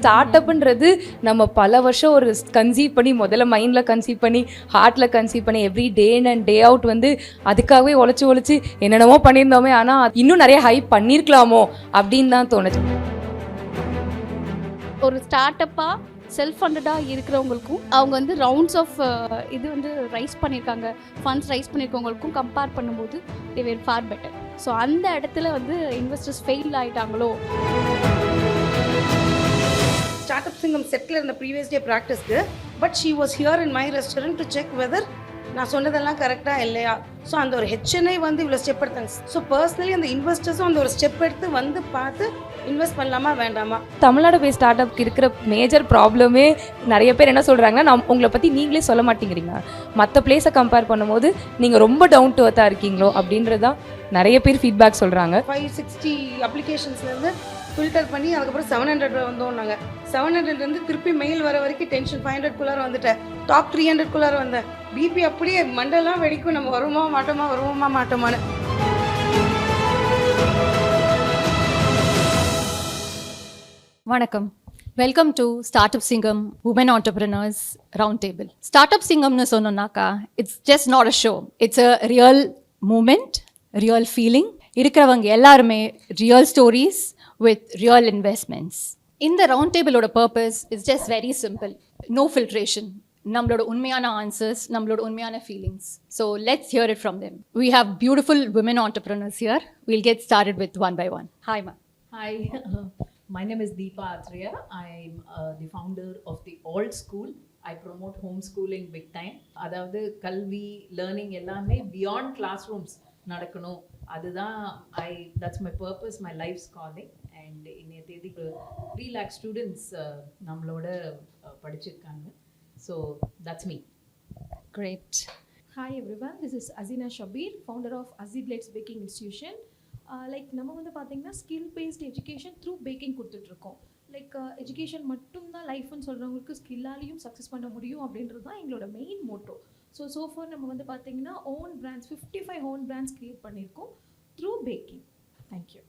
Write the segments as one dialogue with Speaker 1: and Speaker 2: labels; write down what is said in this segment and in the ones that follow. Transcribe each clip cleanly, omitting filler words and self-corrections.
Speaker 1: Start அப்ன்றது நம்ம பல வருஷம் ஒரு கன்சீவ் பண்ணி முதல்ல மைண்டில் கன்சீவ் பண்ணி ஹார்ட்டில் கன்சீவ் பண்ணி every day and day out வந்து அதுக்காகவே உழைச்சி என்னென்னமோ பண்ணியிருந்தோமே, ஆனால் இன்னும் நிறைய ஹைப் பண்ணியிருக்கலாமோ அப்படின்னு தான் தோணுச்சு.
Speaker 2: ஒரு ஸ்டார்ட் அப்பாக செல்ஃப் ஃபண்டடாக இருக்கிறவங்களுக்கும் அவங்க வந்து ரவுண்ட்ஸ் ஆஃப் இது வந்து ரைஸ் பண்ணியிருக்காங்க, ஃபண்ட்ஸ் ரைஸ் பண்ணியிருக்கவங்களுக்கும் கம்பேர் பண்ணும்போது they were far better. So அந்த இடத்துல வந்து இன்வெஸ்டர்ஸ் ஃபெயில் ஆகிட்டாங்களோ.
Speaker 3: Startup Singam செட்டில் இருந்த ப்ரீவியஸ் டே ப்ராக்டிஸ்க்கு, but she was here in my restaurant to check whether நான் சொன்னதெல்லாம் கரெக்டாக இல்லையா. ஸோ அந்த ஒரு ஹெச்என்ஐ வந்து இவ்வளோ ஸ்டெப் எடுத்தாங்க. ஸோ பர்சனலி அந்த இன்வெஸ்டர்ஸும் அந்த ஒரு ஸ்டெப் எடுத்து வந்து பார்த்து இன்வெஸ்ட் பண்ணலாமா வேண்டாமா.
Speaker 1: தமிழ்நாடு பேஸ் ஸ்டார்ட் அப்க்கு இருக்கிற மேஜர் ப்ராப்ளமே நிறைய பேர் என்ன சொல்கிறாங்கன்னா, உங்களை பற்றி நீங்களே சொல்ல மாட்டேங்கிறீங்க, மற்ற பிளேஸை கம்பேர் பண்ணும்போது நீங்கள் ரொம்ப டவுன் டு அர்த்தாக இருக்கீங்களோ அப்படின்றது தான் நிறைய பேர் ஃபீட்பேக் சொல்கிறாங்க.
Speaker 3: 560 அப்ளிகேஷன்ஸ்லேருந்து ஃபில்டர் பண்ணி அதுக்கப்புறம் 700 வந்தோம்னாங்க. 700 திருப்பி மெயில் வர வரைக்கும் டென்ஷன் 500 வந்துட்டேன். டாப் 300 வந்தேன். பிபி அப்படியே மண்டெல்லாம் வெடிக்கும், நம்ம வருமா மாட்டோமான்னு.
Speaker 4: வணக்கம், welcome to startup Singam woman entrepreneurs round table. Startup சிங்கம்னு சொன்னோம்னாக்கா it's just not a show, it's a real moment, real feeling. இருக்கிறவங்க எல்லாருமே real stories with real investments. In the round table oda purpose is just very simple, no filtration, nammaloda unmayana answers, nammaloda unmayana feelings. So let's hear it from them. We have beautiful women entrepreneurs here. We'll get started with one by one. Hi ma.
Speaker 5: Hi, my name is Deepa Athreya. I'm the founder of the old school. I promote homeschooling big time. Adavadhu kalvi learning ellame beyond classrooms nadakano, அதுதான் that's my purpose, my life's calling. And இன்னைய தேதிக்கு 3 lakh students நம்மளோட படிச்சிருக்காங்க. So that's me.
Speaker 4: Great.
Speaker 6: Hi everyone, this is Hazeena Shabir, founder of Hazee Blades Baking Institution. Like நம்ம வந்து பார்த்தீங்கன்னா skill based education through packing கொடுத்துட்ருக்கோம். Like education மட்டும்தான் லைஃப்னு சொல்கிறவங்களுக்கு ஸ்கில்லாலையும் சக்ஸஸ் பண்ண முடியும் அப்படின்றது தான் எங்களோட மெயின் மோட்டோ. ஸோஃபார் நம்ம வந்து பார்த்தீங்கன்னா own brands 55 own brands create பண்ணியிருக்கோம் த்ரூ பேக்கிங். தேங்க்யூ.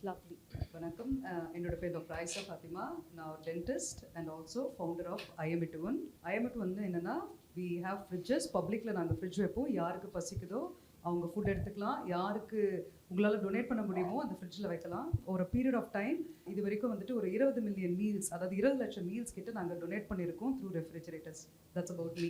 Speaker 4: Lovely.
Speaker 7: வணக்கம், என்னோட பேர் டாக்டர் ஐசா ஃபாத்திமா. நான் dentist and also founder of Ayyamittu. Ayyamittu வந்து என்னென்னா, வி ஹேவ் ஃப்ரிட்ஜஸ். பப்ளிக்கில் நாங்கள் ஃப்ரிட்ஜ் வைப்போம். யாருக்கு பசிக்குதோ அவங்க ஃபுட் எடுத்துக்கலாம், யாருக்கு உங்களால் டொனேட் பண்ண முடியுமோ அந்த ஃப்ரிட்ஜில் வைக்கலாம். ஒரு பீரியட் ஆஃப் டைம் இது வரைக்கும் வந்துட்டு ஒரு 20 மில்லியன் மீல்ஸ், அதாவது 20 லட்சம் மீல்ஸ் கிட்ட நாங்கள் டொனேட் பண்ணியிருக்கோம் through refrigerators. That's about me.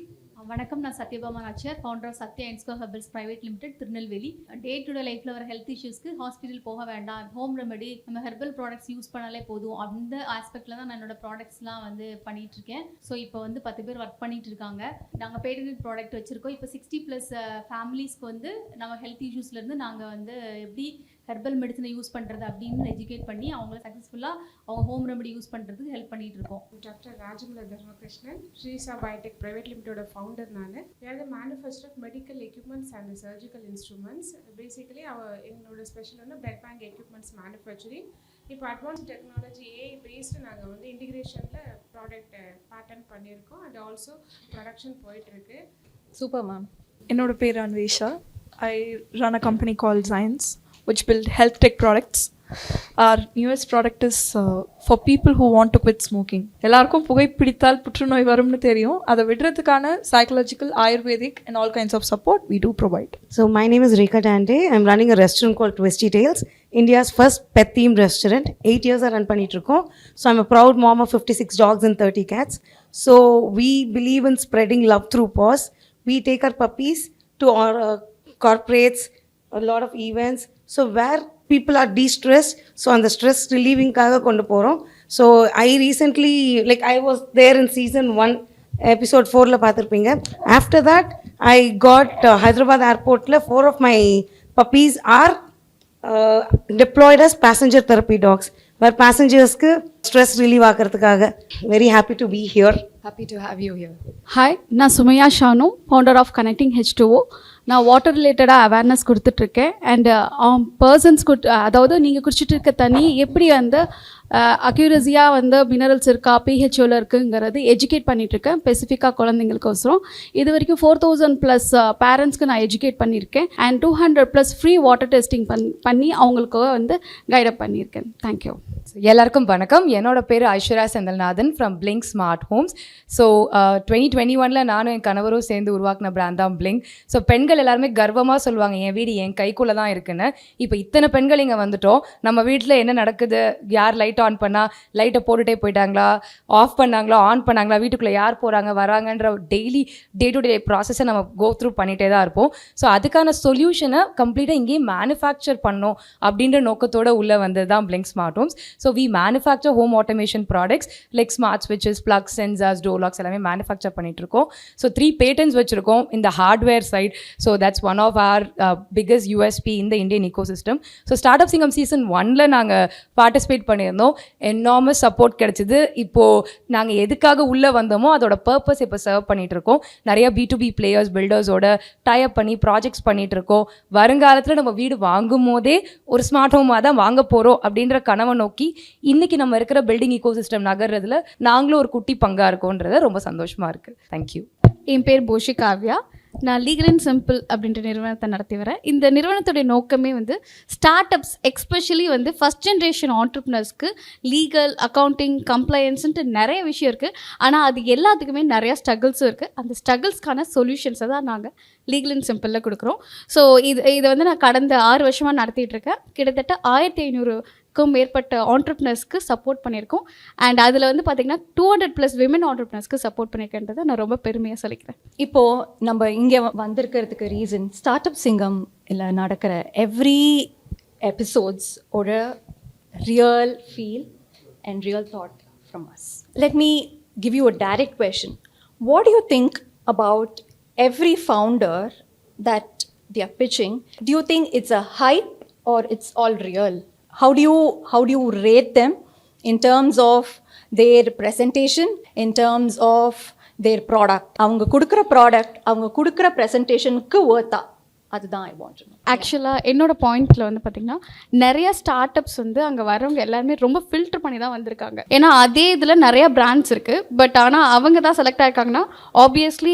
Speaker 8: வணக்கம், நான் Sathyabama Nachiyar, founder of Sathiya NSquare Herbal private limited, Tirunelveli. Day to day லைஃப்பில் வர ஹெல்த் இஷ்யூஸ்க்கு ஹாஸ்பிட்டல் போக வேண்டாம், ஹோம் ரெமெடி நம்ம ஹெர்பல் ப்ராடக்ட்ஸ் யூஸ் பண்ணாலே போதும், அந்த ஆஸ்பெக்டில் தான் நான் என்னோட ப்ராடக்ட்ஸ்லாம் வந்து பண்ணிகிட்டு இருக்கேன். ஸோ இப்போ வந்து 10 பேர் ஒர்க் பண்ணிட்டு இருக்காங்க. நாங்கள் பேட்டன்ட் ப்ராடக்ட் வச்சுருக்கோம். இப்போ 60+ ஃபேமிலிஸ்க்கு வந்து நம்ம ஹெல்த் இஷ்யூஸ்லேருந்து நாங்கள் வந்து எப்படி ஹெர்பல் மெடிசனை யூஸ் பண்ணுறது அப்படின்னு எஜுகேட் பண்ணி அவங்கள சக்ஸஸ்ஃபுல்லாக அவங்க ஹோம் ரெமெடி யூஸ் பண்ணுறதுக்கு ஹெல்ப் பண்ணிகிட்டு இருக்கோம்.
Speaker 9: Doctor Rajamalar Dharmakrishnan, Shresha Biotek private limited founder. We are the manufacturer of medical equipments and the surgical instruments. Basically our என்னோட ஸ்பெஷல் வந்து blood bank equipments manufacturing. இப்போ அட்வான்ஸ் டெக்னாலஜி AI பேஸ்டு நாங்கள் வந்து இன்டிகிரேஷனில் product pattern பண்ணியிருக்கோம் and also production போயிட்டுருக்கு.
Speaker 4: Super ma'am.
Speaker 10: என்னோட பேர் Anvesha. I run a company called Zhians, which build health tech products. Our newest product is for people who want to quit smoking. எல்லாருக்கும் புகைப்பிடித்தால் புற்றுநோய் வரும்னு தெரியும். அதை விடுறதுக்கான psychological, ayurvedic and all kinds of support we do provide.
Speaker 3: So my name is Rekha. I'm running a restaurant called Twisty, India's first pet themed restaurant. 8 years run பண்ணிட்டு இருக்கோம். So I'm a proud mom of 56 dogs and 30 cats. So we believe in spreading love through paws. We take our puppies to our corporates, a lot of events, so where people are de-stressed, so on the stress relieving kaga kondu porom. So I recently, like I was there in season 1 episode 4 la paathirpinga. After that I got Hyderabad airport la 4 of my puppies are deployed as passenger therapy dogs, where passengers ku stress relieve ஆகிறதுக்காக. Very happy to be here.
Speaker 4: Happy to have you here.
Speaker 2: Hi, நான் Sumaiya Shanu, founder of connecting H2O. நான் water ரிலேட்டடாக awareness கொடுத்துட்ருக்கேன். And persons அதாவது நீங்கள் குடிச்சிட்டு இருக்க தண்ணி எப்படி வந்து அக்யூரஸியாக வந்து மினரல்ஸ் இருக்கா, பிஹெச்ஓவில் இருக்குங்கிறது எஜுகேட் பண்ணிகிட்ருக்கேன் ஸ்பெசிஃபிக்காக குழந்தைங்களுக்கோசரம். இது வரைக்கும் 4000+ பேரண்ட்ஸ்க்கு நான் எஜுகேட் பண்ணியிருக்கேன். அண்ட் 200+ ஃப்ரீ வாட்டர் டெஸ்டிங் பண்ணி அவங்களுக்கு வந்து கைடப் பண்ணியிருக்கேன். தேங்க்யூ.
Speaker 1: எல்லாருக்கும் வணக்கம். என்னோட பேர் Aishwarya Senthilnathan from Blinc smart homes. So 2021 நானும் என் கணவரும் சேர்ந்து உருவாக்கின பிராண்ட் தான் Blinc. ஸோ பெண்கள் எல்லாருமே கர்வமாக சொல்லுவாங்க என் வீடு என் கைக்குள்ளே தான் இருக்குன்னு. இப்போ இத்தனை பெண்கள் இங்கே வந்துட்டோம். நம்ம வீட்டில் என்ன நடக்குது, யார் லைட் ஆன் பண்ணால் லைட்டை போட்டுகிட்டே போயிட்டாங்களா, ஆஃப் பண்ணாங்களா, ஆன் பண்ணாங்களா, வீட்டுக்குள்ளே யார் போகிறாங்க வராங்கன்ற டெய்லி டே டு டே ப்ராசஸை நம்ம கோ த்ரூ பண்ணிகிட்டே தான் இருப்போம். ஸோ அதுக்கான சொல்யூஷனை கம்ப்ளீட்டாக இங்கேயே மேனுஃபேக்சர் பண்ணோம் அப்படின்ற நோக்கத்தோடு உள்ளே வந்தது தான் Blinc smart homes. So we manufacture home automation products like smart switches, plugs, sensors, door locks எல்லாமே manufacture பண்ணிட்டு இருக்கோம். So 3 patents வச்சிருக்கோம் in the hardware side. So that's one of our biggest USP in the Indian ecosystem. So Startup Singam season 1ல நாங்க participate பண்ணியிருந்தோம். enormous support கிடைச்சது. இப்போ நாங்க எதுக்காக உள்ள வந்தோமோ அதோட பர்பஸ் இப்போ சர்வ் பண்ணிட்டு இருக்கோம். நிறைய B2B players, buildersோட டை அப் பண்ணி ப்ராஜெக்ட்ஸ் பண்ணிட்டு இருக்கோம். வருங்காலத்தில் நம்ம வீடு வாங்கும் போதே ஒரு ஸ்மார்ட் ஹோமாக தான் வாங்க போகிறோம் அப்படின்ற கனவை நோக்கி இன்னைக்கு நம்ம இருக்கிற பில்டிங் ஈகோசிஸ்டம் நகர்றதுல நாங்களும் ஒரு குட்டி பங்கா இருக்கோன்றது ரொம்ப சந்தோஷமா இருக்கு. தேங்க்யூ.
Speaker 2: என் பேர் போஷிகாவியா. நான் LegalInSimple அப்படின்ற நிறுவனத்தை நடத்தி வரேன். இந்த நிறுவனத்துடைய நோக்கமே வந்து ஸ்டார்ட் அப்ஸ் எக்ஸ்பெஷலி வந்து ஃபஸ்ட் ஜென்ரேஷன் ஆண்டர்ப்ரனர்ஸ்க்கு லீகல், அக்கௌண்டிங், கம்ப்ளையன்ஸுன்ட்டு நிறைய விஷயம் இருக்குது. ஆனால் அது எல்லாத்துக்குமே நிறையா ஸ்ட்ரகிள்ஸும் இருக்குது. அந்த ஸ்ட்ரகிள்ஸ்க்கான சொல்யூஷன்ஸை தான் நாங்கள் LegalInSimple கொடுக்குறோம். ஸோ இதை வந்து நான் கடந்த 6 வருஷமாக நடத்திட்டு இருக்கேன். கிட்டத்தட்ட 1500க்கும் மேற்பட்ட ஆண்டர்ப்ரனர்ஸ்க்கு சப்போர்ட் பண்ணியிருக்கோம். அண்ட் அதில் வந்து பார்த்திங்கன்னா 200+ விமன் ஆண்டர்ப்ரனர்ஸ்க்கு சப்போர்ட் பண்ணியிருக்கேன்றதை நான் ரொம்ப பெருமையாக சொல்லிக்கிறேன்.
Speaker 4: இப்போது நம்ம இங்கே வந்திருக்கிறதுக்கு ரீசன் ஸ்டார்ட்அப் சிங்கம் இல்லை நடக்கிற எவ்ரி எபிசோட்ஸ் ஒரு real feel and real thought from us. Let me give you a direct question. What to you think about every founder that they are pitching? Do you think it's a hype or it's all real? How do you rate them in terms of their presentation, in terms of their product? அவங்க கொடுக்குற product அவங்க கொடுக்குற ப்ரெசன்டேஷனுக்கு worth-ஆ? அதுதான் I want to know.
Speaker 2: ஆக்சுவலாக என்னோட பாயிண்ட்டில் வந்து பார்த்திங்கன்னா நிறைய ஸ்டார்ட் அப்ஸ் வந்து அங்கே வரவங்க எல்லாருமே ரொம்ப ஃபில்டர் பண்ணி தான் வந்திருக்காங்க. ஏன்னா அதே இதில் நிறையா பிராண்ட்ஸ் இருக்குது. பட் ஆனால் அவங்க தான் செலக்ட் ஆகிருக்காங்கன்னா ஆப்வியஸ்லி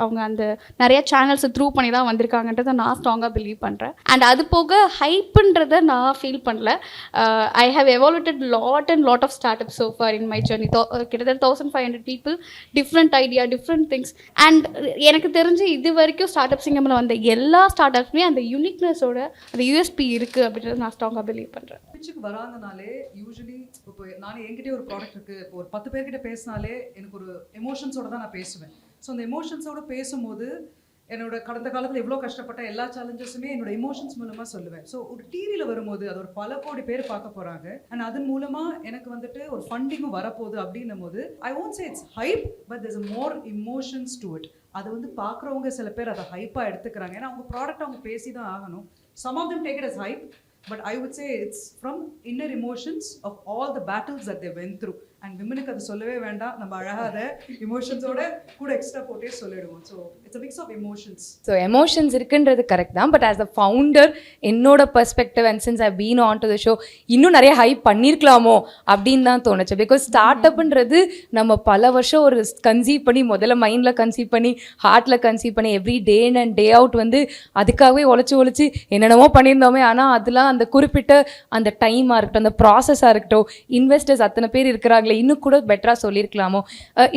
Speaker 2: அவங்க அந்த நிறையா சேனல்ஸை த்ரூ பண்ணி தான் வந்திருக்காங்கன்றதை நான் ஸ்ட்ராங்காக பிலீவ் பண்ணுறேன். அண்ட் அது போக ஹைப்புன்றதை நான் ஃபீல் பண்ணல. I have evaluated lot of start up so far in my journey. கிட்டத்தட்ட 1500 people, different idea, different things. And எனக்கு தெரிஞ்சு இது வரைக்கும் ஸ்டார்ட் அப் சிங்கமில் வந்த எல்லா ஸ்டார்ட் அப்ஸுமே அந்த யூனிக்னஸோட அந்த யூஎஸ்பி இருக்குது அப்படின்றத நான் ஸ்ட்ராங்காக பிலீவ் பண்ணுறேன்.
Speaker 7: பிச்சுக்கு வராங்கனாலே யூஸ்வலி இப்போ நான் என்கிட்டே ஒரு ப்ராடக்ட் இருக்குது, இப்போ ஒரு 10 பேர்கிட்ட பேசினாலே எனக்கு ஒரு எமோஷன்ஸோட தான் நான் பேசுவேன். ஸோ அந்த எமோஷன்ஸோட பேசும்போது என்னோட கடந்த காலத்தில் எவ்வளோ கஷ்டப்பட்ட எல்லா சேலஞ்சஸுமே என்னோட எமோஷன்ஸ் மூலமாக சொல்லுவேன். ஸோ ஒரு டிவியில் வரும்போது அது ஒரு பல கோடி பேர் பார்க்க போகிறாங்க. அண்ட் அதன் மூலமாக எனக்கு வந்துட்டு ஒரு ஃபண்டிங்கும் வரப்போகுது அப்படின்னும் போது I won't say it's hype, but there's a more emotions to it. அதை வந்து பார்க்குறவங்க சில பேர் அதை ஹைப்பாக எடுத்துக்கிறாங்க. ஏன்னா அவங்க ப்ராடக்ட் அவங்க பேசி தான் ஆகணும். Some of them take it as hype, but I would say it's from inner emotions of all the battles that they went through. And விமனுக்கு அது சொல்லவே வேண்டாம், நம்ம அழகாக அதை இமோஷன்ஸோட கூட எக்ஸ்ட்ரா போட்டே சொல்லிடுவோம். So it's a mix of emotions.
Speaker 1: So emotions இருக்குன்றது கரெக்ட் தான். பட் ஆஸ் அ ஃபவுண்டர் என்னோட perspective and since I been on to the show இன்னும் நிறைய ஹைப் பண்ணியிருக்கலாமோ அப்படின்னு தான் தோணுச்சு. பிகாஸ் ஸ்டார்ட் அப்ன்றது நம்ம பல வருஷம் ஒரு கன்சீவ் பண்ணி முதல்ல மைண்டில் கன்சீவ் பண்ணி ஹார்ட்டில் கன்சீவ் பண்ணி every day and day out வந்து அதுக்காகவே உழைச்சி என்னென்னமோ பண்ணியிருந்தோமே. ஆனால் அதெல்லாம் அந்த குறிப்பிட்ட அந்த டைமாக இருக்கட்டும், அந்த ப்ராசஸாக இருக்கட்டும், இன்வெஸ்டர்ஸ் அத்தனை பேர் இருக்கிறாங்களே, இன்னும் கூட பெட்டராக சொல்லியிருக்கலாமோ.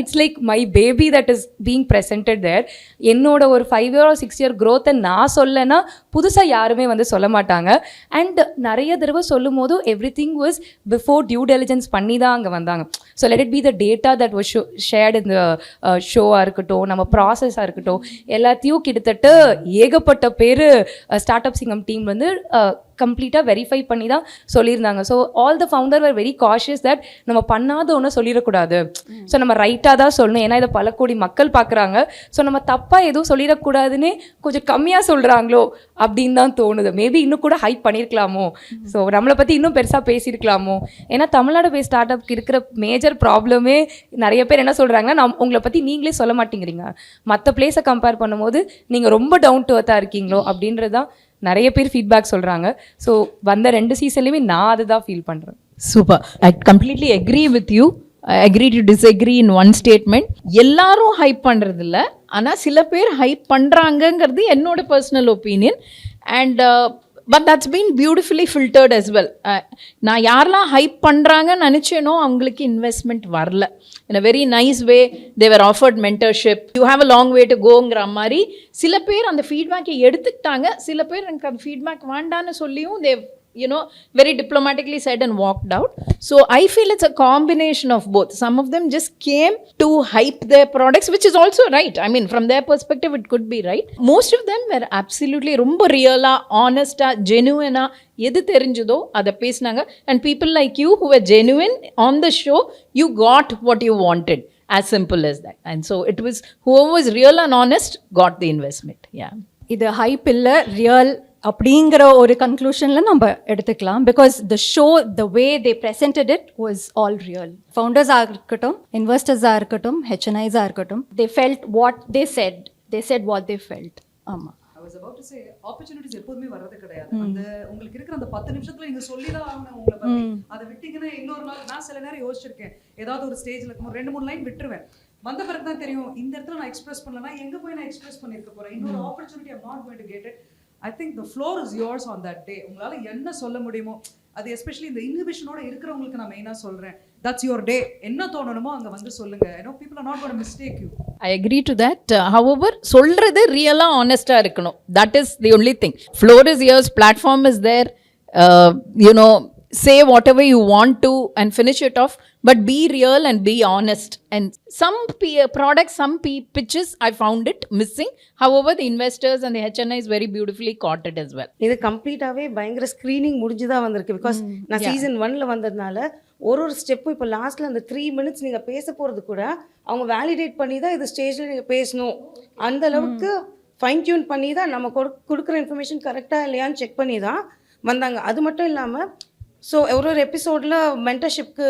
Speaker 1: It's like my baby that is being presented there. என்னோட ஒரு 5 year or 6 year growth-ஐ நான் சொல்லனா புதுசாக யாருமே வந்து சொல்ல மாட்டாங்க. அண்ட் நிறைய தடவை சொல்லும் போது everything was before due diligence பண்ணி தான் அங்கே வந்தாங்க. So let it be the data that was shared இந்த ஷோவாக இருக்கட்டும், நம்ம ப்ராசஸாக இருக்கட்டும், எல்லாத்தையும் கிட்டத்தட்ட ஏகப்பட்ட பேர் ஸ்டார்ட் அப் சிங்கம் டீம் வந்து கம்ப்ளீட்டாக வெரிஃபை பண்ணி தான் சொல்லியிருந்தாங்க. So all the founder are very cautious that நம்ம பண்ணாத ஒன்று சொல்லிடக்கூடாது. ஸோ நம்ம ரைட்டாக தான் சொல்லணும். ஏன்னா இதை பல கோடி மக்கள் பார்க்குறாங்க. ஸோ நம்ம தப்பாக எதுவும் சொல்லிடக்கூடாதுன்னு கொஞ்சம் கம்மியாக சொல்கிறாங்களோ அப்படின்னு தான் தோணுது. மேபி இன்னும் கூட ஹைப் பண்ணியிருக்கலாமோ, ஸோ நம்மளை பற்றி இன்னும் பெருசாக பேசியிருக்கலாமோ. ஏன்னா தமிழ்நாடு பேஸ் ஸ்டார்ட் அப்க்கு இருக்கிற மேஜர் ப்ராப்ளமே நிறைய பேர் என்ன சொல்கிறாங்கன்னா, உங்களை பற்றி நீங்களே சொல்ல மாட்டேங்கிறீங்க, மற்ற பிளேஸை கம்பேர் பண்ணும்போது நீங்கள் ரொம்ப டவுன் டு அர்த்தாக இருக்கீங்களோ அப்படின்றது தான் நிறைய பேர் ஃபீட்பேக் சொல்கிறாங்க. ஸோ வந்த 2 சீசன்லேயுமே நான் அதை தான் ஃபீல் பண்ணுறேன்.
Speaker 5: Super. I completely agree with you. I agree to disagree in one statement. எல்லாரும் ஹைப் பண்ணுறது இல்லை, ஆனால் சில பேர் ஹைப் பண்ணுறாங்கங்கிறது என்னோட personal opinion. And but that's been beautifully filtered as well. நான் யாரெல்லாம் ஹைப் பண்ணுறாங்கன்னு நினச்சேனோ அவங்களுக்கு இன்வெஸ்ட்மெண்ட் வரல. in a very nice way they were offered mentorship. You have a long way to goங்கிற மாதிரி சில பேர் அந்த ஃபீட்பேக்கை எடுத்துக்கிட்டாங்க, சில பேர் எனக்கு அந்த ஃபீட்பேக் வேண்டான்னு சொல்லியும் they very diplomatically said and walked out. So I feel it's a combination of both. Some of them just came to hype their products, which is also right. I mean, from their perspective it could be right. Most of them were absolutely ரொம்ப ரியலா, honest, genuine, எது தெரிஞ்சதோ அதை பேசினாங்க. And people like you who were genuine on the show, you got what you wanted. As simple as that. And so it was whoever was real and honest got the investment. Yeah.
Speaker 4: இது hype இல்லை, real அப்படிங்கிற ஒரு கன்க்ளூஷனில் நம்ம எடுத்துக்கலாம். Because the show, the way they presented it was all real. ஃபவுண்டர்ஸாக இருக்கட்டும், இன்வெஸ்டர்ஸாக இருக்கட்டும், ஹெச்என்ஐஸாக இருக்கட்டும், they felt what they said what they felt. ஆமாம்.
Speaker 7: I was about to say, opportunities எப்போதுமே வர்றது கிடையாது. அந்த உங்களுக்கு இருக்கிற அந்த 10 நிமிஷத்துல நீங்க சொல்லிதான் ஆகணும் உங்களை பத்தி. அதை விட்டீங்கன்னா இன்னொரு நாள் நான் சில நேரம் யோசிச்சிருக்கேன், ஏதாவது ஒரு ஸ்டேஜ்ல இருக்கும் 2-3 லைன் விட்டுருவேன். வந்த பிறகு தான் தெரியும் இந்த இடத்துல நான் எக்ஸ்பிரஸ் பண்ணலன்னா எங்க போய் நான் எக்ஸ்பிரஸ் பண்ணிருக்க போறேன். இன்னொரு opportunity I'm not going to get it. I think the floor is yours on that day. உங்களால என்ன சொல்ல முடியுமோ அது, எஸ்பெஷலி இந்த இன்ஹிபிஷனோட இருக்கிறவங்களுக்கு நான் மெயினா சொல்றேன், that's your day. என்ன தோணணுமோ அங்க வந்து சொல்லுங்க. I know people are not going to mistake you.
Speaker 5: I agree to that. However, சொல்றது ரியலா ஆனஸ்டா இருக்கணும். That is the only thing. Floor is yours, platform is there. Say whatever you want to and finish it off, but be real and be honest. And some products, some pitches, I found it missing. However, the investors and the HNIs very beautifully caught it as well.
Speaker 3: இது கம்ப்ளீட்டாகவே பயங்கர screening முடிஞ்சு தான் வந்திருக்கு. Because நான் season 1ல் வந்ததுனால ஒரு ஸ்டெப்பும் இப்போ லாஸ்ட்டில் அந்த 3 minutes நீங்கள் பேச போகிறது கூட அவங்க வேலிடேட் பண்ணி தான் இது ஸ்டேஜில் நீங்கள் பேசணும், அந்த அளவுக்கு ஃபைன் டியூன் பண்ணி தான் நம்ம கொடுக்குற இன்ஃபர்மேஷன் கரெக்டாக இல்லையான்னு செக் பண்ணி தான் வந்தாங்க. அது மட்டும் இல்லாமல் ஸோ ஒரு எபிசோடில் மென்டர்ஷிப்க்கு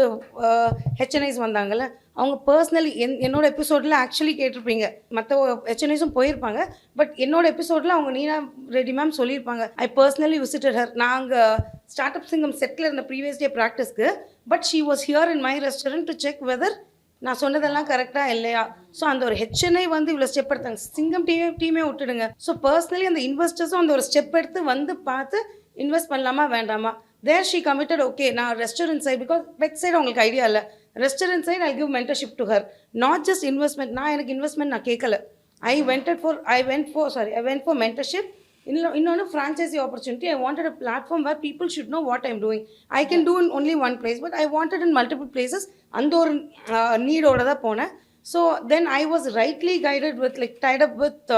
Speaker 3: ஹெச்என்ஐஸ் வந்தாங்கல்ல, அவங்க பர்சனலி என்னோட எபிசோடில் ஆக்சுவலி கேட்டிருப்பீங்க, மற்ற ஹெச்என்ஐஸும் போயிருப்பாங்க, பட் என்னோட எபிசோடில் அவங்க நீனா ரெடி மேம் சொல்லியிருப்பாங்க, ஐ பர்சனலி விசிட்டட் ஹர். நாங்கள் ஸ்டார்ட் அப் சிங்கம் செட்டில் இருந்த ப்ரீவியஸ் டே ப்ராக்டிஸ்க்கு, but she was here in my restaurant to check whether நான் சொன்னதெல்லாம் கரெக்டாக இல்லையா. ஸோ அந்த ஒரு ஹெச்என்ஐ வந்து இவ்வளோ ஸ்டெப் எடுத்தாங்க. சிங்கம் டீமே விட்டுடுங்க. ஸோ பர்சனலி அந்த இன்வெஸ்டர்ஸும் அந்த ஒரு ஸ்டெப் எடுத்து வந்து பார்த்து இன்வெஸ்ட் பண்ணலாமா வேண்டாமா. There she committed, okay, now restaurant side, because pet side அவங்களுக்கு ஐடியா இல்லை, restaurant side I'll give mentorship to her, not just investment. நான் எனக்கு இன்வெஸ்ட்மெண்ட் நான் கேட்கல. I went for mentorship. இன்னொன்று franchisee opportunity. I wanted a platform where people should know what I'm doing. I can do in only one place, but I wanted in multiple places. அந்த ஒரு நீடோட தான் போனேன். So then I was rightly guided with, like, tied up with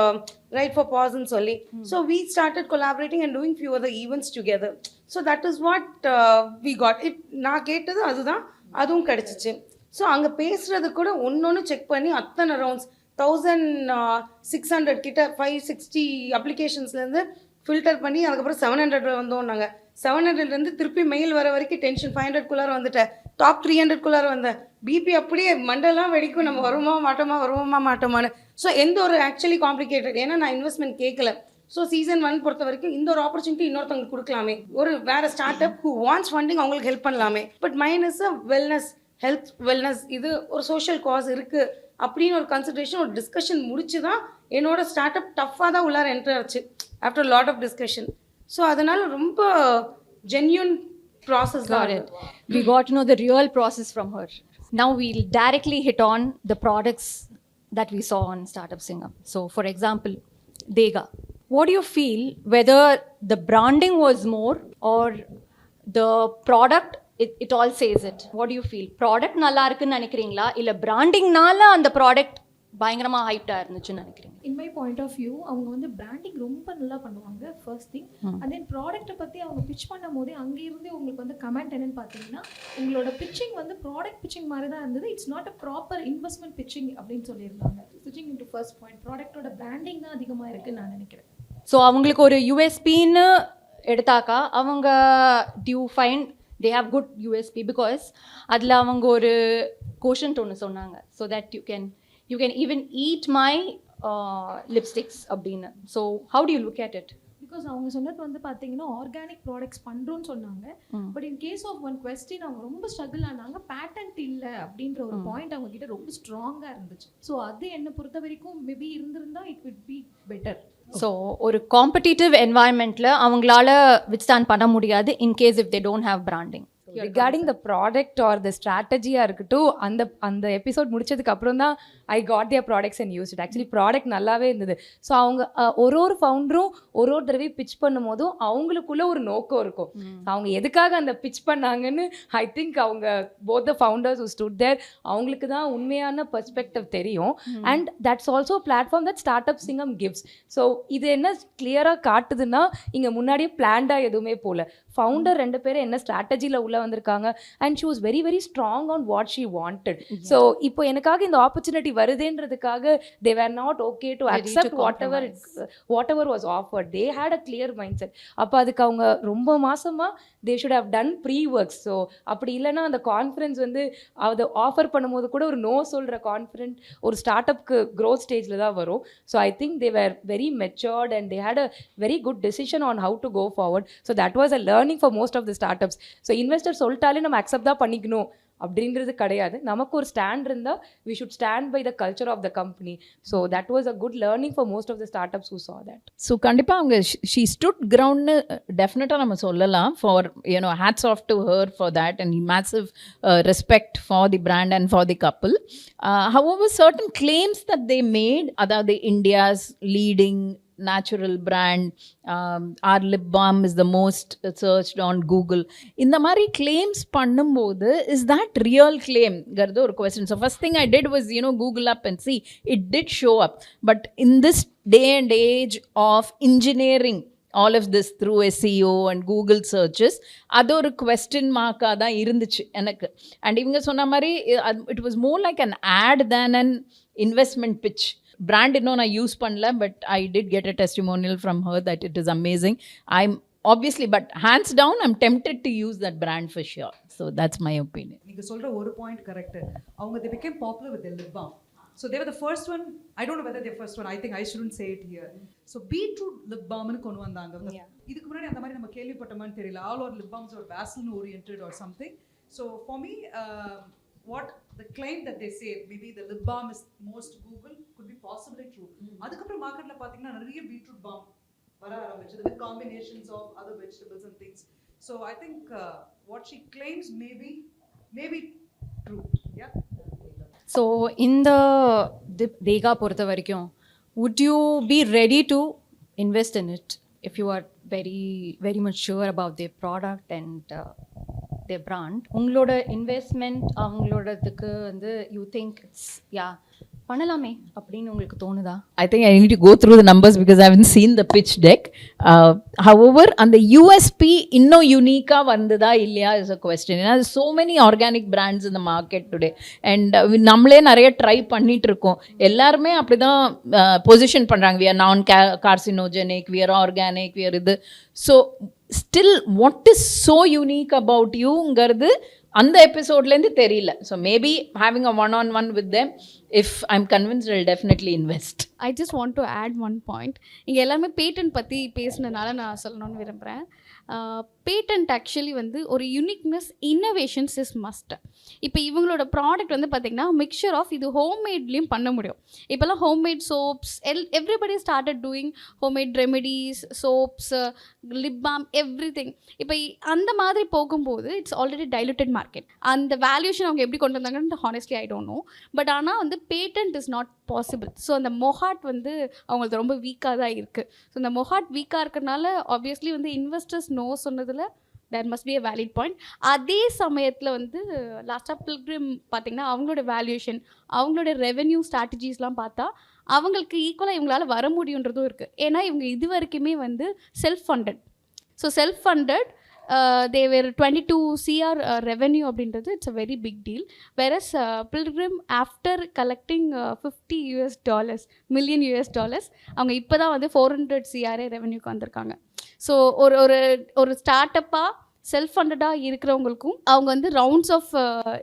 Speaker 3: Right for Pause and Solli. So we started collaborating and doing few other events together. So that is what we got. நான் கேட்டது அதுதான், அதுவும் கிடச்சிச்சு. So அங்கே பேசுகிறது கூட ஒன்று check பண்ணி அத்தனை ரவுண்ட்ஸ் 1600 கிட்ட 560 அப்ளிகேஷன்ஸ்லேருந்து ஃபில்டர் பண்ணி அதுக்கப்புறம் 700 வந்தோம். நாங்கள் 700லேருந்து திருப்பி மெயில் வர வரைக்கும் டென்ஷன். 500குள்ளார வந்துட்டேன், டாப் 300குள்ளார வந்தேன். பிபி அப்படியே மண்டெல்லாம் வெடிக்கும், நம்ம வருவோமா மாட்டோமான்னு. ஸோ எந்த ஒரு ஆக்சுவலி காம்ப்ளிகேட்டட், ஏன்னா நான் இன்வெஸ்ட்மெண்ட் கேட்கல. ஸோ சீசன் 1 பொறுத்த வரைக்கும் இந்த ஒரு ஆப்பர்ச்சுனிட்டி இன்னொருத்தவங்களுக்கு கொடுக்கலாமே, ஒரு வேறு start up who wants funding அவங்களுக்கு ஹெல்ப் பண்ணலாமே. But mine is a wellness, health wellness, இது ஒரு சோஷியல் காஸ் இருக்குது அப்படின்னு ஒரு கன்சிடரேஷன், ஒரு டிஸ்கஷன் முடிச்சு தான் என்னோட ஸ்டார்ட் அப் டஃப்பாக தான் உள்ளார என்ட்ரு ஆச்சு after lot of discussion. So அதனால் ரொம்ப ஜென்யூன் ப்ராசஸ் தான்.
Speaker 4: We got to know the real process from her. Now we'll directly hit on the products that we saw on Startup Singam. So for example, Dega. What do you feel, whether the branding was more or the product, it all says it? What do you feel? Product நல்லா இருக்குன்னு நினைக்கிறீங்களா, இல்லை பிராண்டிங்னால அந்த product பயங்கரமாக ஹைப்டாக இருந்துச்சுன்னு நினைக்கிறீங்க?
Speaker 6: In my point of view அவங்க வந்து பிராண்டிங் ரொம்ப நல்லா பண்ணுவாங்க ஃபர்ஸ்ட் திங். அண்ட் தென் ப்ராடக்ட்டை பற்றி அவங்க பிச் பண்ணும் போதே அங்கேருந்தே உங்களுக்கு வந்து கமெண்ட் என்னன்னு பார்த்தீங்கன்னா, உங்களோட பிச்சிங் வந்து ப்ராடக்ட் பிச்சிங் மாதிரி தான் இருந்தது, it's not a proper investment pitching அப்படின்னு சொல்லியிருந்தாங்க. ஸ்விட்சிங் இன்டு ஃபர்ஸ்ட் பாயிண்ட், ப்ராடக்ட்டோட பிராண்டிங் தான் அதிகமாக இருக்குன்னு நான் நினைக்கிறேன்.
Speaker 4: ஸோ அவங்களுக்கு ஒரு யூஎஸ்பின்னு எடுத்தாக்கா அவங்க do you find they have good USP, because அதில் அவங்க ஒரு கோஷன்ட் ஒன்று சொன்னாங்க, so that you can even eat my lipsticks அப்படின்னு. So how do you look at it?
Speaker 6: Because அவங்க சொன்னது வந்து பார்த்தீங்கன்னா ஆர்கானிக் ப்ராடக்ட்ஸ் பண்ணுறோன்னு சொன்னாங்க. But in case of one question அவங்க ரொம்ப ஸ்ட்ரகிள் ஆனாங்க. பேட்டன்ட் இல்லை அப்படின்ற ஒரு பாயிண்ட் அவங்க கிட்ட ரொம்ப ஸ்ட்ராங்காக இருந்துச்சு. ஸோ அது என்னை பொறுத்த வரைக்கும் மேபி இருந்திருந்தா it would be better.
Speaker 4: So ஒரு காம்படிட்டிவ் என்வாயன்மெண்ட்டில் அவங்களால வித்ஸ்டாண்ட் பண்ண முடியாது in case if they don't have branding.
Speaker 1: Regarding the product or the ஸ்ட்ராட்டஜியாக இருக்கட்டும், அந்த எபிசோட் முடிச்சதுக்கு அப்புறம் தான் I got their products and use it. Actually product நல்லாவே இருந்தது. ஸோ அவங்க ஒரு ஃபவுண்டரும் ஒரு தடவையும் பிச் பண்ணும் போதும் அவங்களுக்குள்ள ஒரு நோக்கம் இருக்கும். அவங்க எதுக்காக அந்த பிச் பண்ணாங்கன்னு ஐ திங்க் அவங்க both the founders who stood there அவங்களுக்கு தான் உண்மையான பெர்ஸ்பெக்டிவ் தெரியும். And that's also platform that startup Singam gives. So இது என்ன கிளியராக காட்டுதுன்னா இங்கே முன்னாடியே பிளான்டாக எதுவுமே போகல. ஃபவுண்டர் 2 பேரும் என்ன ஸ்ட்ராட்டஜியில் உள்ளே வந்திருக்காங்க and she was very very strong on what she wanted. So இப்போ எனக்காக இந்த ஆப்பர்ச்சுனிட்டி வருதுன்றதுக்காக they were not okay to accept whatever was offered. They had a clear mindset. அப்போ அதுக்கு அவங்க ரொம்ப மாசமாக they should have done preworks. So அப்படி இல்லைன்னா அந்த கான்ஃபிடன்ஸ் வந்து அதை ஆஃபர் பண்ணும்போது கூட ஒரு நோ சொல்கிற கான்ஃபிடென்ட் ஒரு ஸ்டார்ட் அப்க்கு க்ரோத் ஸ்டேஜில் தான் வரும். So I think they were very matured and they had a very good decision on how to go forward. So that was a learning for most of the startups. So investor சொல்லிட்டாலே நம்ம accept தான் பண்ணிக்கணும் அப்படின்றது கிடையாது. நமக்கு ஒரு stand இருந்தால் we should stand by the culture of the company. So that was a good learning for most of the startups who saw that.
Speaker 5: So கண்டிப்பாக அவங்க ஷீ ஸ்டுட் கிரவுண்ட்னு டெஃபினட்டாக நம்ம சொல்லலாம். For hats off to her for that and massive respect for the brand and for the couple. however certain claims that they made, அதாவது India's leading natural brand, our lip balm is the most searched on Google, இந்த மாதிரி claims பண்ணும்போது is that real claim gardu ஒரு question. So first thing I did was Google up and see it did show up. But in this day and age of engineering all of this through SEO and Google searches, அது ஒரு question mark-ஆ தான் இருந்துச்சு எனக்கு. And இவங்க சொன்ன மாதிரி it was more like an ad than an investment pitch. Brand இன்னும் நான் யூஸ் பண்ணல, but I did get a testimonial from her that it is amazing. I'm obviously, but hands down I'm tempted to use that brand for sure. So that's my opinion.
Speaker 7: நீங்க சொல்ற ஒரு point correct. அவங்க they became popular with their lip balm. So they were the first one. I don't know whether they're first one. I think I shouldn't say it here. So beetroot lip balm னு கொண்டு வந்தாங்க. இதுக்கு முன்னாடி அந்த மாதிரி நம்ம கேள்விப்பட்டோமான்னு தெரியல. all our lip balms are vaseline oriented or something. So for me what the claim that they say maybe the lip balm is most Google could be possibly true. அதுக்கப்புறம் மார்க்கெட்ல பாத்தீங்கன்னா நிறைய beetroot balm வர ஆரம்பிச்சது with combinations of other vegetables and things. So I think what she claims may be true. Yeah.
Speaker 4: So இந்த தேகா பொறுத்த வரைக்கும் would you be ready to invest in it if you are very very much sure about their product and their brand? உங்களோட investment அவங்களோடதுக்கு வந்து you think it's பண்ணலாமே அப்படின்னு உங்களுக்கு தோணுதா?
Speaker 5: I think I need to go through the numbers because I haven't seen the pitch deck. However, அந்த USP இன்னும் யூனிக்காக வந்ததா இல்லையா is a question. ஏன்னா so many organic brands in the market today and நம்மளே நிறைய ட்ரை பண்ணிட்டு இருக்கோம். எல்லாருமே அப்படி தான் பொசிஷன் பண்ணுறாங்க. we are non carcinogenic, we are organic, we are இது. So still what is so unique about youங்கிறது அந்த எபிசோட்லேருந்து தெரியல. So maybe having a one-on-one with them, if I'm convinced, I'll definitely invest.
Speaker 2: I just want to add one point. இங்கே எல்லாமே patent பற்றி பேசினதுனால நான் சொல்லணும்னு விரும்புகிறேன். Patent actually வந்து ஒரு யூனிக்னஸ் இன்னோவேஷன்ஸ் இஸ் மஸ்ட். இப்போ இவங்களோட ப்ராடக்ட் வந்து பார்த்திங்கன்னா மிக்சர் ஆஃப் இது ஹோம்மேட்லேயும் பண்ண முடியும். இப்போல்லாம் homemade soaps everybody started doing homemade remedies, soaps, lip balm, every thing. இப்போ அந்த மாதிரி போகும்போது இட்ஸ் ஆல்ரெடி டைலூட்டட் மார்க்கெட். அந்த வேல்யூஷன் அவங்க எப்படி கொண்டு வந்தாங்கன்னு honestly I don't no. But ஆனால் வந்து patent is not possible. So அந்த மொஹாட் வந்து அவங்களுக்கு ரொம்ப வீக்காக தான் இருக்குது. ஸோ இந்த மொஹாட் வீக்காக இருக்கிறதுனால ஆப்வியஸ்லி வந்து இன்வெஸ்டர்ஸ் நோ சொன்னதில் there must be a valid point. அதே சமயத்தில் வந்து லாஸ்ட்டாக பில்கிரிம் பார்த்திங்கன்னா அவங்களோட வேல்யூஷன், அவங்களோட ரெவென்யூ ஸ்ட்ராட்டஜிஸ்லாம் பார்த்தா அவங்களுக்கு ஈக்குவலாக இவங்களால் வர முடியுன்றதும் இருக்குது. ஏன்னா இவங்க இது வரைக்குமே வந்து self funded. So self funded they were 22 CR revenue அப்படின்றது it's a very big deal. whereas Pilgrim after collecting $50 million அவங்க இப்போ தான் வந்து 400 CRA ரெவென்யூக்கு வந்திருக்காங்க. ஸோ ஒரு ஸ்டார்ட் அப்பாக செல்ஃப் ஃபண்டடாக இருக்கிறவங்களுக்கும் அவங்க வந்து ரவுண்ட்ஸ் ஆஃப்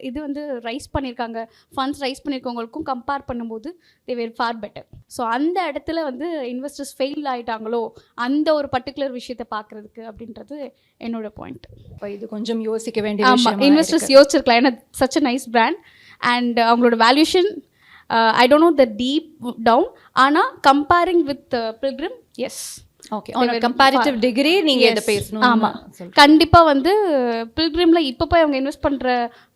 Speaker 2: இது வந்து ரைஸ் பண்ணியிருக்காங்க, ஃபண்ட்ஸ் ரைஸ் பண்ணியிருக்கவங்களுக்கும் கம்பேர் பண்ணும்போது they were far better. So அந்த இடத்துல வந்து இன்வெஸ்டர்ஸ் ஃபெயில் ஆகிட்டாங்களோ அந்த ஒரு பர்டிகுலர் விஷயத்தை பார்க்குறதுக்கு அப்படின்றது என்னோட பாயிண்ட்.
Speaker 4: இப்போ இது கொஞ்சம் யோசிக்க வேண்டிய
Speaker 2: ஆமாம், இன்வெஸ்டர்ஸ் யோசிச்சிருக்கலாம். ஏன்னா such a nice brand and அவங்களோட valuation I don't know the deep down, ஆனால் comparing with Pilgrim S.
Speaker 4: Okay, on comparative degree நீங்கள் இதை பேசணும்.
Speaker 2: ஆமாம், கண்டிப்பாக வந்து பில்கிரிமில் இப்போ போய் அவங்க இன்வெஸ்ட் பண்ணுற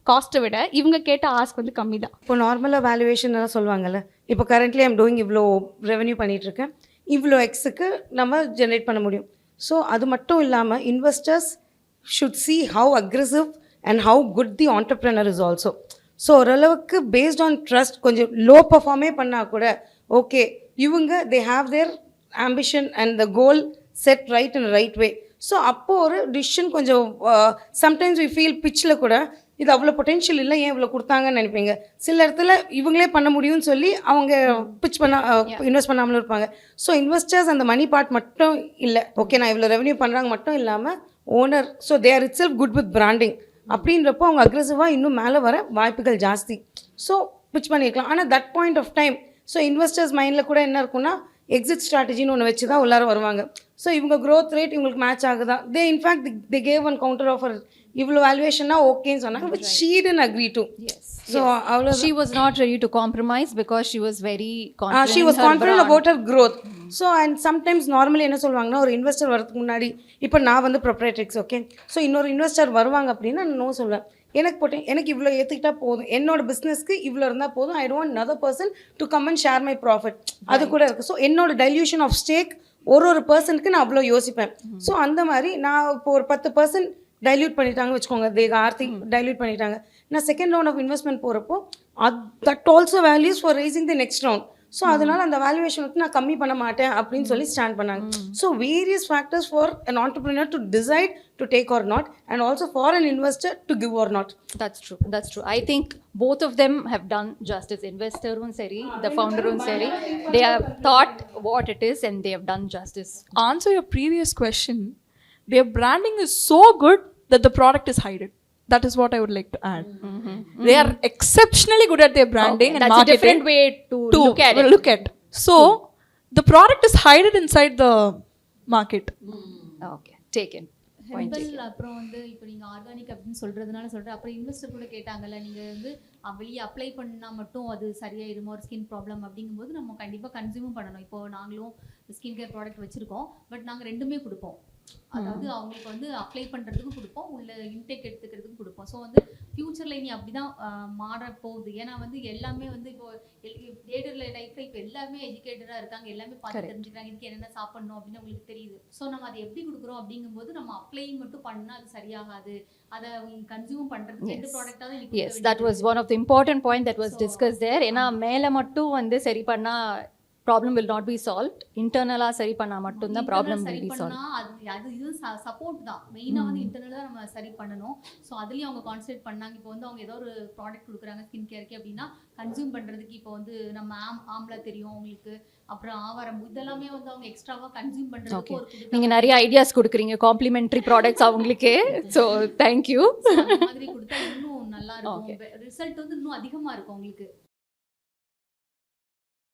Speaker 2: காஸ்ட்டை விட இவங்க கேட்ட ஆஸ்க் வந்து கம்மி தான்.
Speaker 3: இப்போ நார்மலாக வேல்யூவேஷன் எல்லாம் சொல்லுவாங்கல்ல, இப்போ கரண்ட்லி ஐம் டூயிங் இவ்வளோ ரெவன்யூ பண்ணிகிட்ருக்கேன், இவ்வளோ எக்ஸுக்கு நம்ம ஜென்ரேட் பண்ண முடியும். ஸோ அது மட்டும் இல்லாமல் investors should see how aggressive and how good the entrepreneur is also. So ஓரளவுக்கு பேஸ்ட் ஆன் ட்ரஸ்ட் கொஞ்சம் லோ பர்ஃபார்மே பண்ணால் கூட ஓகே, இவங்க they have their ambition and the goal set right in the right way. So அப்போது ஒரு decision கொஞ்சம் sometimes we feel பிச்சில் கூட இது அவ்வளோ பொட்டென்ஷியல் இல்லை, ஏன் இவ்வளோ கொடுத்தாங்கன்னு நினைப்பீங்க. சில இடத்துல இவங்களே பண்ண முடியும்னு சொல்லி அவங்க பிச் இன்வெஸ்ட் பண்ணாமலும் இருப்பாங்க. ஸோ இன்வெஸ்டர்ஸ் அந்த மணி பார்ட் மட்டும் இல்லை, ஓகே நான் இவ்வளோ ரெவன்யூ பண்ணுறாங்க மட்டும் இல்லாமல் owner, so they are it self good with branding அப்படின்றப்போ அவங்க அக்ரெசிவாக இன்னும் மேலே வர வாய்ப்புகள் ஜாஸ்தி. ஸோ பிச் பண்ணியிருக்கலாம். ஆனால் that point of time so investors மைண்டில் கூட என்ன இருக்குன்னா எக்ஸிட் ஸ்ட்ராட்டஜின்னு ஒன்று வச்சு தான் உள்ளார வருவாங்க. ஸோ இவங்க க்ரோத் ரேட் இவங்களுக்கு மேட்ச் ஆகுதா, they in fact they gave one counter offer இவ்வளோ வேல்யூவேஷன்னா ஓகேன்னு சொன்னாங்க, but she didn't agree to. So
Speaker 4: she was not ready to compromise because she was very confident.
Speaker 3: She was confident about her growth. So and sometimes normally என்ன சொல்லுவாங்கன்னா ஒரு investor வரதுக்கு முன்னாடி இப்போ நான் வந்து ப்ரொப்ரைட்டரிக்ஸ் ஓகே, ஸோ இன்னொரு இன்வெஸ்டர் வருவாங்க அப்படின்னா நான் நோ சொல்லுவேன். எனக்கு இவ்வளோ ஏற்றுக்கிட்டா போதும், என்னோட பிஸ்னஸ்க்கு இவ்வளோ இருந்தால் போதும், I don't another person to come and share my profit. அது கூட இருக்குது. ஸோ என்னோட டைல்யூஷன் ஆஃப் ஸ்டேக் ஒரு பர்சனுக்கு நான் அவ்வளோ யோசிப்பேன். ஸோ அந்த மாதிரி நான் இப்போ ஒரு 10% டைல்யூட் பண்ணிட்டாங்கன்னு வச்சுக்கோங்க, ஆர்த்தி டைல்யூட் பண்ணிட்டாங்க, நான் செகண்ட் ரவுண்ட் ஆஃப் இன்வெஸ்ட்மெண்ட் போகிறப்போ that also values for raising the next round. So அதனால் அந்த வேல்யூவேஷனுக்கு நான் கம்மி பண்ண மாட்டேன் அப்படின்னு சொல்லி ஸ்டாண்ட் பண்ணாங்க. So various factors for an entrepreneur to decide to take or not, and also for an investor to give or not.
Speaker 4: That's true. I think both of them have done justice. Investor seri, the founder seri, they have thought what it is and they have done justice.
Speaker 10: Answer your previous question, their branding is so good that the product is hidden. That is what I would like to add. They are exceptionally good at their branding and
Speaker 4: that's
Speaker 10: marketing.
Speaker 4: That's a different way to look at it.
Speaker 10: So, the product is hidden inside the market.
Speaker 4: Okay, taken.
Speaker 8: Herbal அப்புறம் வந்து இப்போ நீங்கள் organic அப்படின்னு சொல்கிறதுனால சொல்கிறேன். அப்புறம் investor கூட கேட்டாங்கல்ல, நீங்கள் வந்து வெளியே அப்ளை பண்ணால் மட்டும் அது சரியாயிருமா ஒரு ஸ்கின் ப்ராப்ளம் அப்படிங்கும்போது நம்ம கண்டிப்பாக கன்சியூமும் பண்ணணும். இப்போது நாங்களும் ஸ்கின் கேர் ப்ராடக்ட் வச்சுருக்கோம், பட் நாங்கள் ரெண்டுமே கொடுப்போம். அதாவது அவங்களுக்கு வந்து அப்ளை பண்ணுறதுக்கும் கொடுப்போம், உள்ள இன்டேக் எடுத்துக்கிறதுக்கும் கொடுப்போம். ஸோ வந்து ஃப்யூச்சரில் இனி அப்படி தான் மாற போகுது. ஏன்னா வந்து எல்லாமே வந்து இப்போ டேட்டர் லைஃப்பில் இப்போ எல்லாமே எஜுகேட்டடாக இருக்காங்க, எல்லாமே பார்த்து தெரிஞ்சுக்கிறாங்க, இதுக்கு என்னென்ன சாப்பிடணும் அப்படின்னு உங்களுக்கு தெரியுது. ஸோ நம்ம அதை எப்படி கொடுக்குறோம் அப்படிங்கும்போது நம்ம அப்ளை மட்டும் பண்ணால் அது சரியாகாது, அதை கன்சியூம் பண்ணுறதுக்கு ரெண்டு ப்ராடக்டாக தான்.
Speaker 4: Yes, that was one of the important point that was discussed there. ஏன்னா மேலே மட்டும் வந்து சரி பண்ணால் problem will not be solved. இன்டர்னலாக சரி பண்ணால் மட்டும்தான் ப்ராப்ளம் will be solved.
Speaker 8: அது இது சப்போர்ட் தான் மெயினாக வந்து இன்டர்னலாக தான் நம்ம சரி பண்ணணும். ஸோ அதுலேயும் அவங்க கான்சன்ட்ரேட் பண்ணாங்க. இப்போ வந்து அவங்க ஏதோ ஒரு ப்ராடக்ட் கொடுக்குறாங்க ஸ்கின் கேருக்கு அப்படின்னா கன்சியூம் பண்ணுறதுக்கு இப்போ வந்து நம்ம ஆம்லா தெரியும் அவங்களுக்கு, அப்புறம் ஆவாரம், இதெல்லாமே வந்து அவங்க எக்ஸ்ட்ராவாக கன்சியூம் பண்ணுறதுக்கு ஒரு
Speaker 4: நீங்கள் நிறைய ஐடியாஸ் கொடுக்குறீங்க, காம்ப்ளிமெண்ட்ரி ப்ராடக்ட்ஸ் அவங்களுக்கு. So thank you.
Speaker 8: அந்த மாதிரி கொடுத்தா இன்னும் நல்லா இருக்கும், ரிசல்ட் வந்து இன்னும் அதிகமாக இருக்கும் அவங்களுக்கு.